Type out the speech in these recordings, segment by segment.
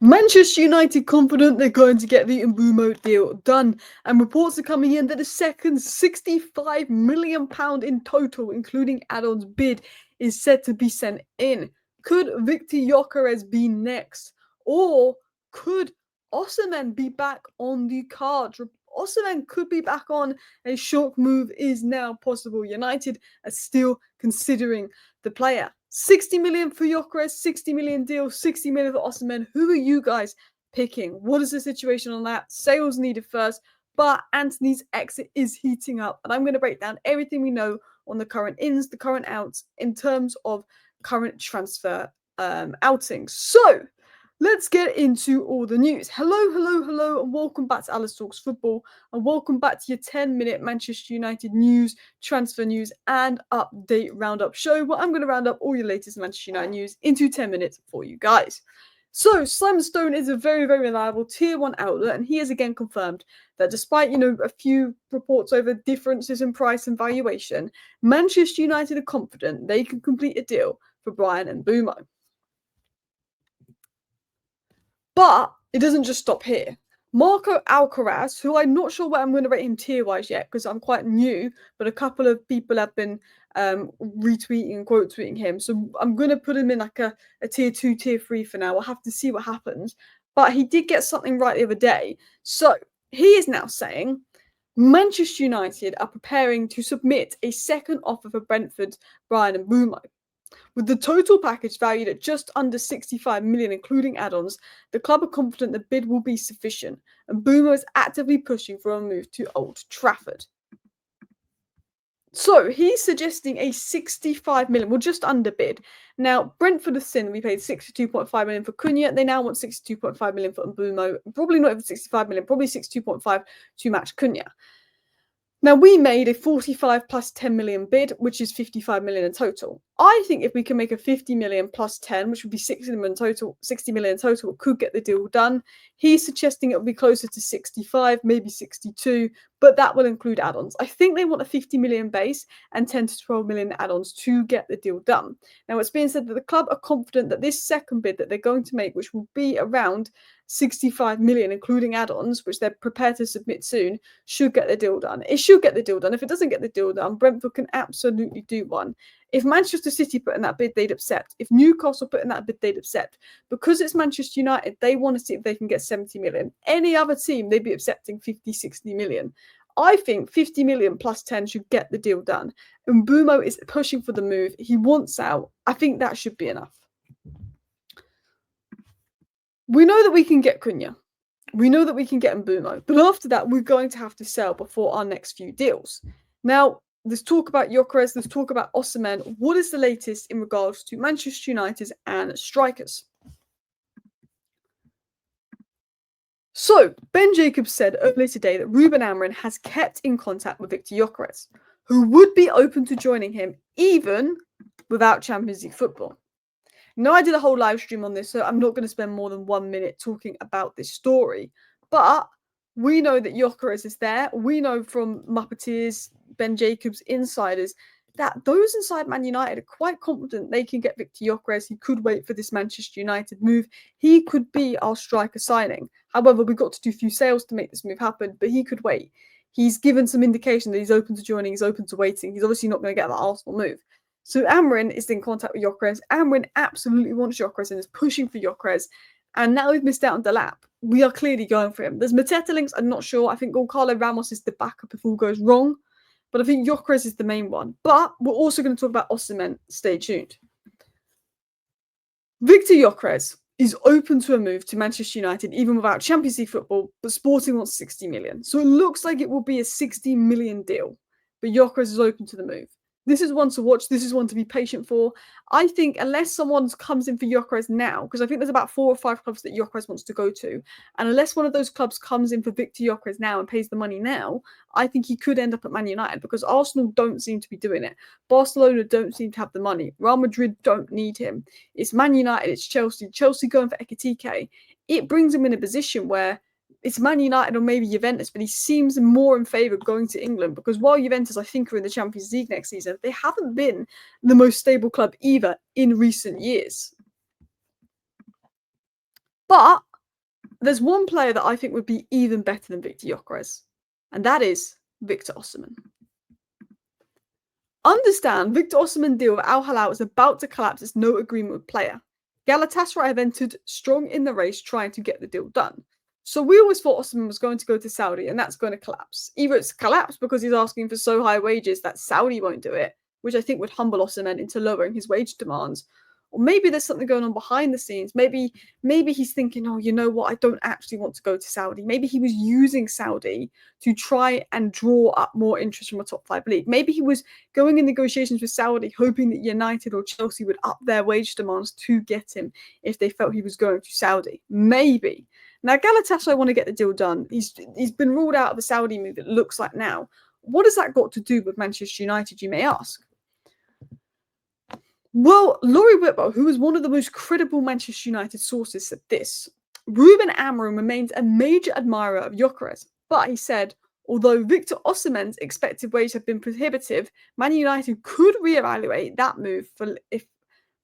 Manchester United confident they're going to get the Mbeumo deal done, and reports are coming in that a second £65 million in total, including add-ons bid, is said to be sent in. Could Victor Gyokeres be next? Or could Osimhen be back on the cards? Osimhen could be back on. A short move is now possible. United are still considering the player. 60 million for Gyokeres, 60 million deal, 60 million for Osimhen. Who are you guys picking? What is the situation on that? Sales needed first, but Antony's exit is heating up. And I'm going to break down everything we know on the current ins, the current outs, in terms of current transfer outings. So let's get into all the news. Hello, and welcome back to Alice Talks Football, and welcome back to your 10-minute Manchester United news, transfer news, and update roundup show, where I'm going to round up all your latest Manchester United news into 10 minutes for you guys. So, Simon Stone is a very, very reliable Tier 1 outlet, and he has again confirmed that despite, a few reports over differences in price and valuation, Manchester United are confident they can complete a deal for Bryan Mbeumo. But it doesn't just stop here. Marco Alcaraz, who I'm not sure where I'm going to rate him tier-wise yet because I'm quite new, but a couple of people have been retweeting and quote tweeting him. So I'm going to put him in like a tier 2, tier 3 for now. We'll have to see what happens. But he did get something right the other day. So he is now saying Manchester United are preparing to submit a second offer for Brentford's Bryan Mbeumo. With the total package valued at just under 65 million, including add-ons, the club are confident the bid will be sufficient, and Mbeumo is actively pushing for a move to Old Trafford. So he's suggesting a 65 million, well, just under bid. Now, Brentford have seen we paid 62.5 million for Cunha. They now want 62.5 million for Mbeumo. Probably not even 65 million, probably 62.5 to match Cunha. Now, we made a 45 plus 10 million bid, which is 55 million in total. I think if we can make a 50 million plus 10, which would be 60 million in total, it could get the deal done. He's suggesting it will be closer to 65, maybe 62, but that will include add-ons. I think they want a 50 million base and 10 to 12 million add-ons to get the deal done. Now, it's being said that the club are confident that this second bid that they're going to make, which will be around 65 million, including add-ons, which they're prepared to submit soon, should get the deal done. It should get the deal done. If it doesn't get the deal done, Brentford can absolutely do one. If Manchester City put in that bid, they'd accept. If Newcastle put in that bid, they'd accept. Because it's Manchester United, they want to see if they can get 70 million. Any other team, they'd be accepting 50, 60 million. I think 50 million plus 10 should get the deal done. And Mbeumo is pushing for the move. He wants out. I think that should be enough. We know that we can get Cunha. We know that we can get Mbeumo. But after that, we're going to have to sell before our next few deals. Now, there's talk about Gyokeres, there's talk about Osimhen. What is the latest in regards to Manchester United and strikers? So, Ben Jacobs said earlier today that Ruben Amorim has kept in contact with Victor Gyokeres, who would be open to joining him even without Champions League football. Now, I did a whole live stream on this, so I'm not going to spend more than 1 minute talking about this story. But we know that Gyokeres is there. We know from Muppeteers, Ben Jacobs, insiders, that those inside Man United are quite confident they can get Victor Gyokeres. He could wait for this Manchester United move. He could be our striker signing. However, we've got to do a few sales to make this move happen, but he could wait. He's given some indication that he's open to joining, he's open to waiting. He's obviously not going to get that Arsenal move. So Amorim is in contact with Gyokeres. Amorim absolutely wants Gyokeres and is pushing for Gyokeres. And now we've missed out on Delap. We are clearly going for him. There's Mateta links, I'm not sure. I think Goncalo Ramos is the backup if all goes wrong. But I think Gyokeres is the main one. But we're also going to talk about Osimhen. Stay tuned. Victor Gyokeres is open to a move to Manchester United, even without Champions League football, but Sporting wants 60 million. So it looks like it will be a 60 million deal. But Gyokeres is open to the move. This is one to watch. This is one to be patient for. I think unless someone comes in for Gyokeres now, because I think there's about 4 or 5 clubs that Gyokeres wants to go to, and unless one of those clubs comes in for Victor Gyokeres now and pays the money now, I think he could end up at Man United because Arsenal don't seem to be doing it. Barcelona don't seem to have the money. Real Madrid don't need him. It's Man United, it's Chelsea. Chelsea going for Ekitike. It brings him in a position where it's Man United or maybe Juventus, but he seems more in favour of going to England because while Juventus, I think, are in the Champions League next season, they haven't been the most stable club either in recent years. But There's one player that I think would be even better than Victor Gyokeres, and that is Victor Osimhen. Understand, Victor Osimhen deal with Al Hilal is about to collapse as no agreement with player. Galatasaray have entered strong in the race trying to get the deal done. So we always thought Osimhen was going to go to Saudi and that's going to collapse. Either it's collapsed because he's asking for so high wages that Saudi won't do it, which I think would humble Osimhen into lowering his wage demands. Or maybe there's something going on behind the scenes. Maybe he's thinking, oh, you know what? I don't actually want to go to Saudi. Maybe he was using Saudi to try and draw up more interest from a top 5 league. Maybe he was going in negotiations with Saudi, hoping that United or Chelsea would up their wage demands to get him if they felt he was going to Saudi. Maybe. Now, Galatasaray want to get the deal done. He's been ruled out of the Saudi move, it looks like now. What has that got to do with Manchester United, you may ask? Well, Laurie Whitwell, who is one of the most credible Manchester United sources, said this. Ruben Amorim remains a major admirer of Gyokeres, but he said, although Victor Osimhen's expected wage have been prohibitive, Man United could reevaluate that move for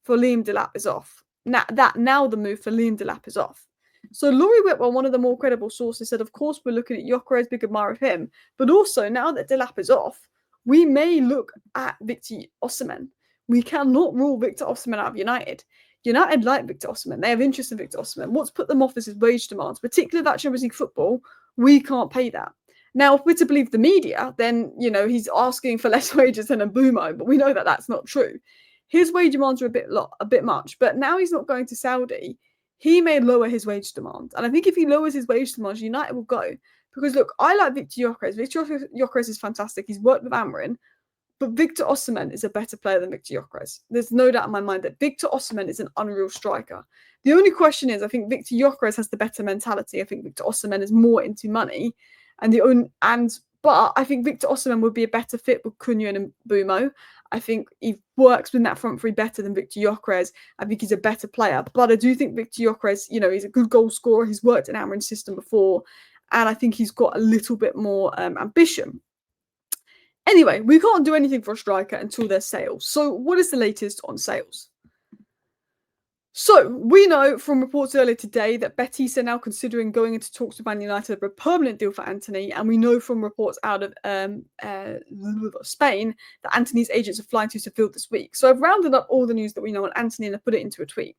Liam Delap is off. Now the move for Liam Delap is off. So Laurie Whitwell, one of the more credible sources, said, of course, we're looking at Gyokeres, big admirer of him, but also now that Delap is off, we may look at Victor Osimhen. We cannot rule Victor Osimhen out of United. United like Victor Osimhen. They have interest in Victor Osimhen. What's put them off is his wage demands, particularly that Champions League football. We can't pay that. Now, if we're to believe the media, then, he's asking for less wages than Mbeumo, but we know that that's not true. His wage demands are a bit much, but now he's not going to Saudi. He may lower his wage demands. And I think if he lowers his wage demands, United will go. Because, look, I like Victor Gyokeres. Victor Gyokeres is fantastic. He's worked with Amorim. But Victor Osimhen is a better player than Victor Gyokeres. There's no doubt in my mind that Victor Osimhen is an unreal striker. The only question is, I think Victor Gyokeres has the better mentality. I think Victor Osimhen is more into money, but I think Victor Osimhen would be a better fit with Cunha and Mbeumo. I think he works with that front three better than Victor Gyokeres. I think he's a better player, but I do think Victor Gyokeres, he's a good goal scorer. He's worked in Amorim's system before, and I think he's got a little bit more ambition. Anyway, we can't do anything for a striker until there's sales. So what is the latest on sales? So we know from reports earlier today that Betis are now considering going into talks with Man United for a permanent deal for Antony. And we know from reports out of Spain that Antony's agents are flying to Seville this week. So I've rounded up all the news that we know on Antony and I've put it into a tweet.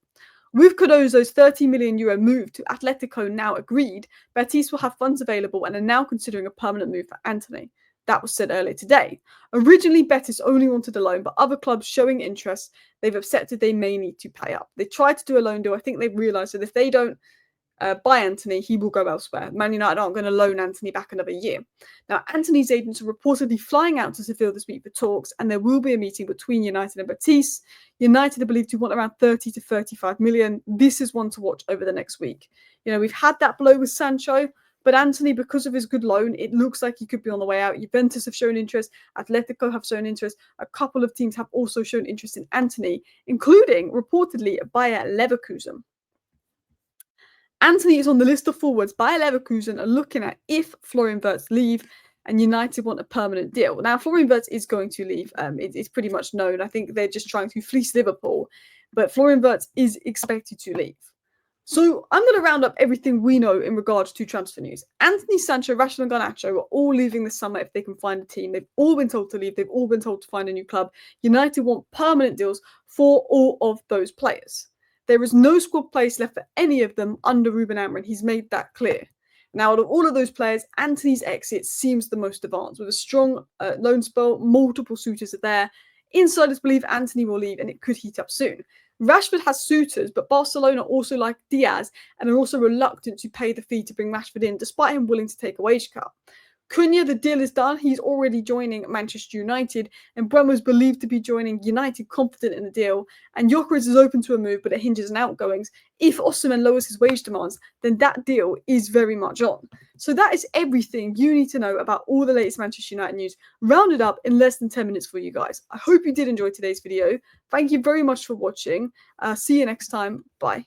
With Cardozo's €30 million move to Atletico now agreed, Betis will have funds available and are now considering a permanent move for Antony. That was said earlier today. Originally, Betis only wanted a loan, but other clubs showing interest, they've accepted they may need to pay up. They tried to do a loan deal. I think they've realised that if they don't buy Antony, he will go elsewhere. Man United aren't going to loan Antony back another year. Now, Antony's agents are reportedly flying out to Seville this week for talks, and there will be a meeting between United and Betis. United are believed to want around 30 to 35 million. This is one to watch over the next week. We've had that blow with Sancho. But Antony, because of his good loan, it looks like he could be on the way out. Juventus have shown interest. Atletico have shown interest. A couple of teams have also shown interest in Antony, including, reportedly, Bayer Leverkusen. Antony is on the list of forwards. Bayer Leverkusen are looking at if Florian Wirtz leave and United want a permanent deal. Now, Florian Wirtz is going to leave. It's pretty much known. I think they're just trying to fleece Liverpool. But Florian Wirtz is expected to leave. So I'm going to round up everything we know in regards to transfer news. Antony, Sancho, Rashford and Garnacho are all leaving this summer if they can find a team. They've all been told to leave. They've all been told to find a new club. United want permanent deals for all of those players. There is no squad place left for any of them under Ruben Amorim. He's made that clear. Now, out of all of those players, Antony's exit seems the most advanced. With a strong loan spell, multiple suitors are there. Insiders believe Antony will leave and it could heat up soon. Rashford has suitors, but Barcelona also like Diaz and are also reluctant to pay the fee to bring Rashford in, despite him willing to take a wage cut. Cunha, the deal is done. He's already joining Manchester United, and Mbeumo is believed to be joining United, confident in the deal. And Gyokeres is open to a move, but it hinges on outgoings. If Osimhen lowers his wage demands, then that deal is very much on. So that is everything you need to know about all the latest Manchester United news, rounded up in less than 10 minutes for you guys. I hope you did enjoy today's video. Thank you very much for watching. See you next time. Bye.